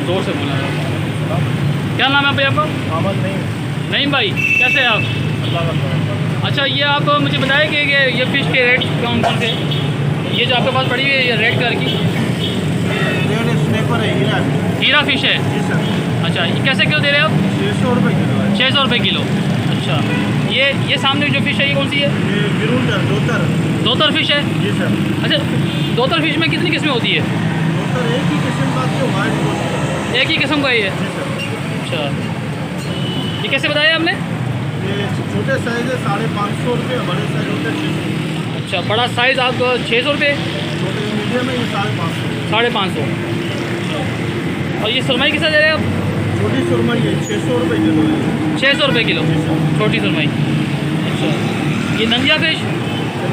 जोर से बोलना है। क्या नाम है भाई आपका? मोहम्मद नहीं भाई, कैसे हैं आप? अल्लाह का। अच्छा, ये आप मुझे बताएं कि ये फ़िश के रेट कौन कौन से? ये जो आपके पास पड़ी हुई है ये रेड कलर की स्नेपर है, हीरा। हीरा फ़िश है। जी सर। अच्छा, ये कैसे किलो दे रहे हैं आप? 600 रुपये किलो है। 600 रुपये किलो। अच्छा, ये सामने जो फ़िश है ये कौन सी है? ये गिरूटर दोतर। दोतर फ़िश है। जी सर। अच्छा, दोतर फ़िश में कितनी किस्में होती है? दोतर एक ही किस्म का जो वाइट होती है। एक ही किस्म का ये है। जी सर। अच्छा, ये कैसे बताया आपने? ये छोटे साइज़ है 550 रुपये, बड़े साइज़ होते हैं 600। अच्छा, बड़ा साइज़ आप 600 रुपये, छोटे मीडियम है ये 550। 550। और ये सुरमई कितना दे रहे हैं आप? छोटी सुरमई है 600 रुपये किलो है। 600 रुपये किलो जी सर। छोटी सुरमई। अच्छा, ये नंदिया फ़िश?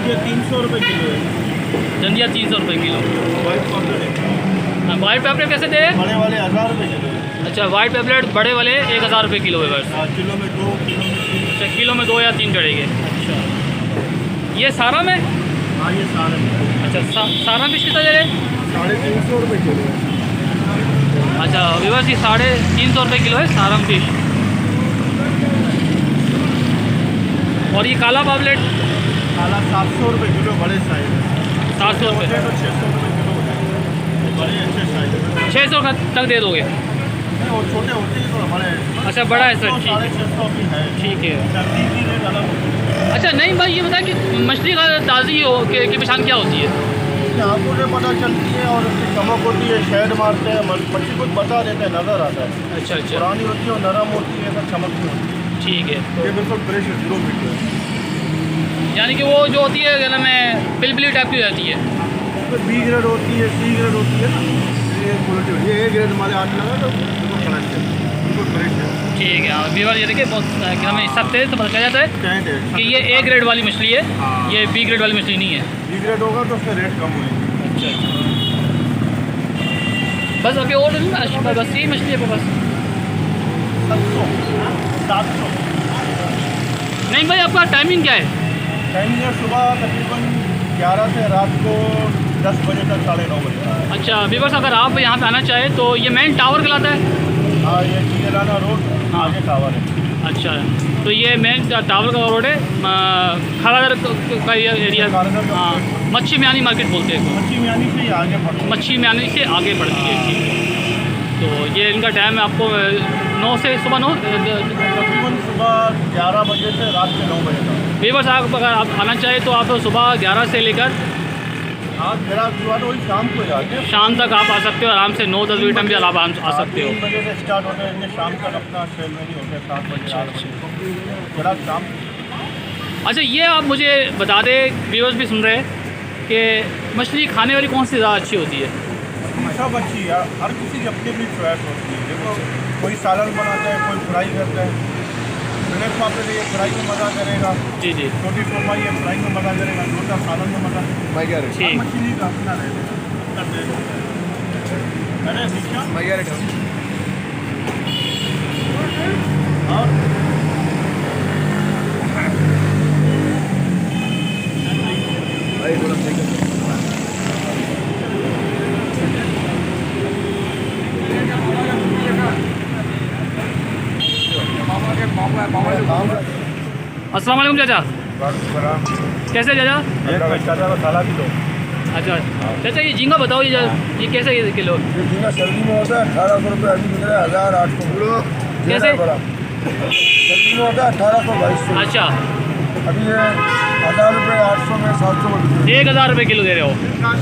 ये 300 रुपये किलो है। नंदिया 300 रुपये किलो। वाइट पॉकेट है। हाँ, वाइट पेपलेट कैसे दे? बड़े वाले 1000 रुपये किलो है। अच्छा, वाइट पेपलेट बड़े वाले 1000 रुपये किलो है बस। किलो में 2, किलो में 3। अच्छा, किलो में 2 या 3 चढ़ेंगे। अच्छा, ये सारा में? हाँ ये सारे अच्छा, सारा फ़िश कितना दे रहे हैं? 350 रुपये किलो है। अच्छा विवर्स, ये 350 रुपये किलो है सारम फिश। और ये काला पापलेट? काला 700 रुपये किलो, बड़े साइज़ है। 700 रुपये। तो 600 रुपये किलो हो जाएगा। बड़े अच्छे साइज़ है। 600 तक दे दोगे? नहीं, और छोटे होते हैं थोड़ा बड़े। अच्छा, बड़ा है सर। 650 की है। ठीक है। सर्दी की रेट अलग होती है। अच्छा, नहीं भाई, ये बताया कि मछली का ताज़गी हो की पहचान क्या होती है? आँखों से पता चलती है और उसकी चमक होती है, शेड मारते हैं, मछली कुछ बता देते हैं, नज़र आता है। अच्छा अच्छा, पुरानी होती है और नरम होती है, सब चमक नहीं होती। ठीक है। ये बिल्कुल फ्रेश है, 0 मीटर है। यानी कि वो जो होती है क्या नाम है, पिलपिली टाइप की हो जाती है। तो बी ग्रेड होती है, सी ग्रेड होती है ना, ये क्वालिटी होती है। ए ग्रेड हमारे हाथ लगा तो बिल्कुल फ्रेश है, बिल्कुल फ्रेश है। ठीक है। हाँ, व्यूअर ये देखिए, बहुत क्या नाम है, सब तेज तो पता चल जाता है स्टैंड है कि ये ए ग्रेड वाली मछली है, हाँ। ये बी ग्रेड वाली मछली नहीं है। बी ग्रेड होगा तो उसका रेट कम होगा। अच्छा अच्छा, बस अभी और नहीं ना, बस यही मछली है बस? 700। नहीं भाई, आपका टाइमिंग क्या है? टाइमिंग है सुबह तकरीबन 11 से रात को 10 बजे तक, 9:30 बजे तक। अच्छा व्यूअर्स, अगर आप यहाँ पे आना चाहें तो ये मेन टावर कहलाता है? हाँ, ये चिलाना रोड आगे टावर है। अच्छा, तो ये मेन टावर का रोड है, खालादर का ये एरिया। हाँ, मच्छी मियानी मार्केट बोलते हैं इसको। मच्छी मियानी से ही आगे पड़ती है। मच्छी मियानी से आगे बढ़ती है, ठीक है। तो ये इनका टाइम है आपको 9 से सुबह 9। तकरीबन सुबह 11 बजे से रात के 9 बजे तक। व्यूअर्स, आप अगर आप आना चाहें तो आप सुबह 11 से लेकर आज मेरा जुआ तो वही शाम को जाके शाम तक आप आ सकते हो आराम से। 9-10 बजे टाइम भी आप आ सकते हो। 3 बजे से स्टार्ट होते हैं, इनके शाम तक अपना सेल में नहीं होते, 7 बजे 8 बजे मेरा शाम। अच्छा, ये आप मुझे बता दें, व्यूअर्स भी सुन रहे हैं कि मछली खाने वाली कौन सी ज़्यादा अच्छी होती है? सब अच्छी है, हर किसी की अपनी अपनी चॉइस होती है। देखो, कोई सालन बनाता है, कोई फ्राई करता है। ब्लैक पापलेट ये फ्राई में मज़ा करेगा। जी जी, छोटी सुरमई ये फ्राई में मज़ा करेगा, छोटा सालन में मज़ा करेगा। ठीक। मछली का अपना रहेगा। अरे दीक्षा और अस्सलाम वालेकुम चाचा, कैसे चाचा? अच्छा चाचा, ये झींगा बताओ, ये कैसे किलो? सर्दी में होता है 1800 रुपये, अभी बिक रहा है 1800। कैसे? सर्दी में होता है 1800-2200। अच्छा, अभी ये 1000 रुपये, 800 में, 700 में बिक रहा 1000 रुपये किलो दे रहे हो?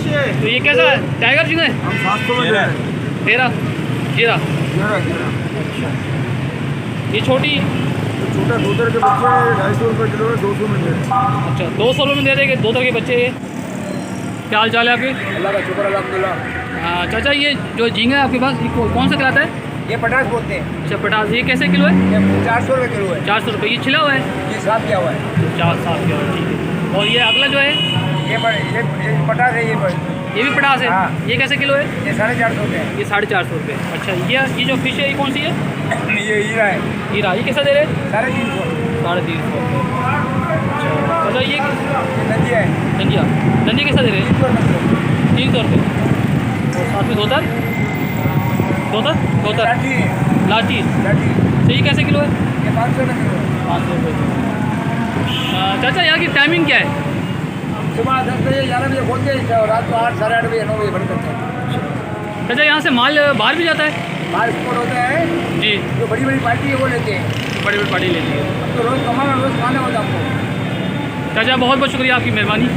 है। तो ये कैसा है, टाइगर झींगा है? हम 700 में दे रहे हैं। 13 जीरा। ये छोटी? छोटा दूसरे के बच्चे 250 रुपये किलो है, 200 में दे रहे हैं। अच्छा, 200 रुपये में दे देंगे, 2 तरह के बच्चे। ये क्या हाल चाल है आपके? अल्लाह का शुक्र अल्हम्दुलिल्लाह। चाचा, ये जो झींगा है आपके पास, ये कौन सा कहलाता है? ये पटास बोलते हैं। अच्छा, पटास। ये कैसे किलो है? ये 400 रुपये किलो है। 400 रुपये। ये छिला हुआ है? ये साफ किया हुआ है। 4-7 किलो, ठीक है। और ये अगला जो है, ये पटास है। ये भी पटास है? हाँ। ये कैसे किलो है? ये 450 रुपये है। ये 450 रुपये। अच्छा, ये जो फिश है ये कौन सी है? ये हीरा है, हीरा। ये कैसा दे रहे हैं? 350। 350 रुपये। अच्छा, ये ये नदिया है, धनिया। धनिया कैसा दे रहे हैं? 300 रुपये। और साथ में धोतर? धोतर धोतर लाठी लाठी लाठी तो ये कैसे किलो है? ये 500 का किलो है। 500 रुपये। चाचा यहाँ की टाइमिंग क्या है? सुबह 10 बजे 11 बजे खोलते हैं और रात को 8 साढ़े 8 बजे 9 बजे बंद करते हैं। चाचा यहाँ से माल बाहर भी जाता है? बाहर एक्सपोर्ट होता है, जी, जो बड़ी बड़ी पार्टी है वो लेते हैं। बड़ी बड़ी पार्टी लेती है। तो रोज़ कमाना रोज़ खाना होता है हमको। चाचा बहुत बहुत शुक्रिया, आपकी मेहरबानी।